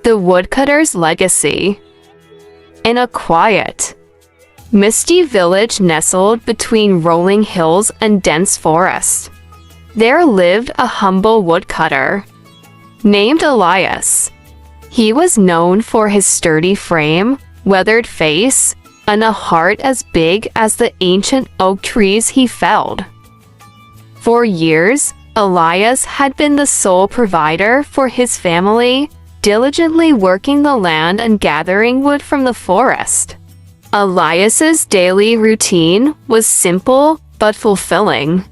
The Woodcutter's Legacy. In a quiet, misty village nestled between rolling hills and dense forests, there lived a humble woodcutter named Elias. He was known for his sturdy frame, weathered face, and a heart as big as the ancient oak trees he felled. For years, Elias had been the sole provider for his family, diligently working the land and gathering wood from the forest. Elias's daily routine was simple but fulfilling.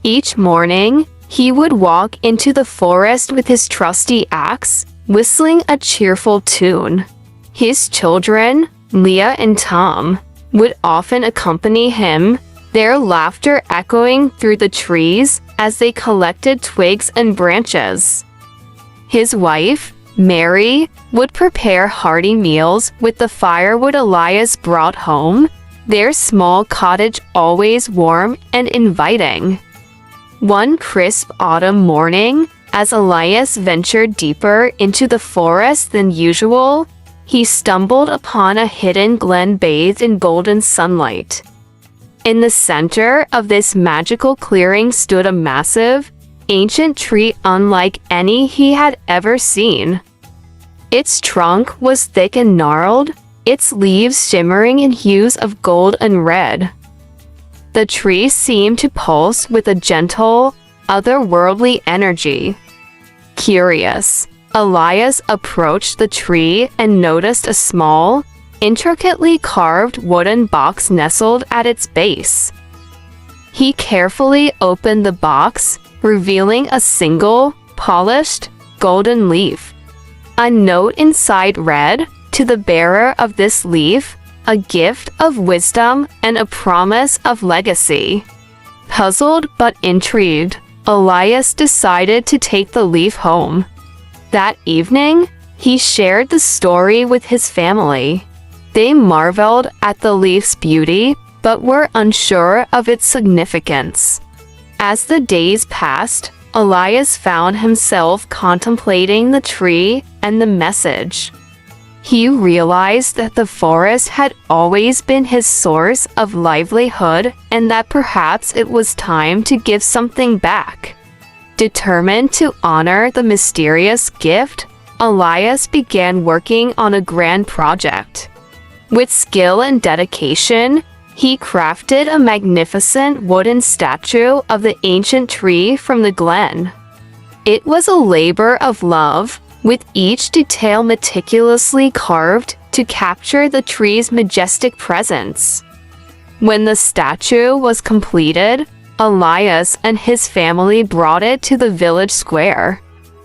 Each morning, he would walk into the forest with his trusty axe, whistling a cheerful tune. His children, Leah and Tom, would often accompany him, their laughter echoing through the trees as they collected twigs and branches. His wife, Mary, would prepare hearty meals with the firewood Elias brought home, their small cottage always warm and inviting. One crisp autumn morning, as Elias ventured deeper into the forest than usual, he stumbled upon a hidden glen bathed in golden sunlight. In the center of this magical clearing stood a massive, ancient tree unlike any he had ever seen. Its trunk was thick and gnarled, its leaves shimmering in hues of gold and red. The tree seemed to pulse with a gentle, otherworldly energy. Curious, Elias approached the tree and noticed a small, intricately carved wooden box nestled at its base. He carefully opened the box, revealing a single, polished, golden leaf. A note inside read, "To the bearer of this leaf, a gift of wisdom and a promise of legacy." Puzzled but intrigued, Elias decided to take the leaf home. That evening, he shared the story with his family. They marveled at the leaf's beauty, but were unsure of its significance. As the days passed, Elias found himself contemplating the tree and the message. He realized that the forest had always been his source of livelihood and that perhaps it was time to give something back. Determined to honor the mysterious gift, Elias began working on a grand project. With skill and dedication, he crafted a magnificent wooden statue of the ancient tree from the glen. It was a labor of love, with each detail meticulously carved to capture the tree's majestic presence. When the statue was completed, Elias and his family brought it to the village square.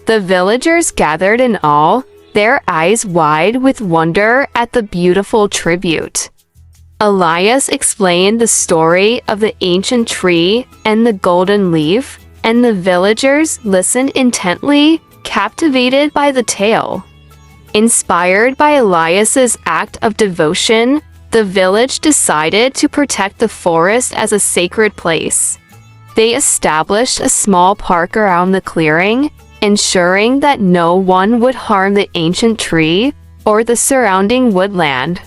The villagers gathered in awe, their eyes wide with wonder at the beautiful tribute. Elias explained the story of the ancient tree and the golden leaf, and the villagers listened intently, captivated by the tale. Inspired by Elias's act of devotion, the village decided to protect the forest as a sacred place. They established a small park around the clearing, ensuring that no one would harm the ancient tree or the surrounding woodland.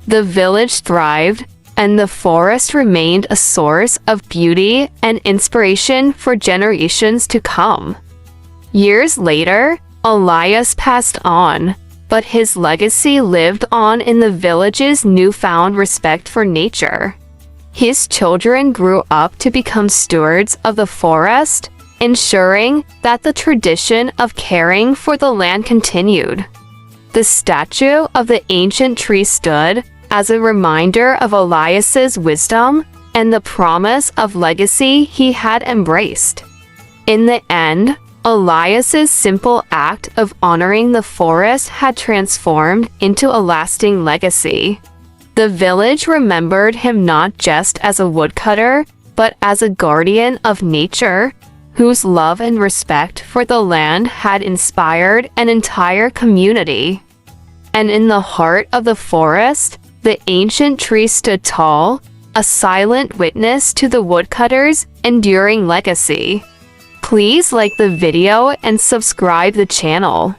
The village thrived, and the forest remained a source of beauty and inspiration for generations to come. Years later, Elias passed on, but his legacy lived on in the village's newfound respect for nature. His children grew up to become stewards of the forest, ensuring that the tradition of caring for the land continued. The statue of the ancient tree stood as a reminder of Elias's wisdom and the promise of legacy he had embraced. In the end, Elias's simple act of honoring the forest had transformed into a lasting legacy. The village remembered him not just as a woodcutter, but as a guardian of nature, whose love and respect for the land had inspired an entire community. And in the heart of the forest, the ancient tree stood tall, a silent witness to the woodcutter's enduring legacy. Please like the video and subscribe the channel.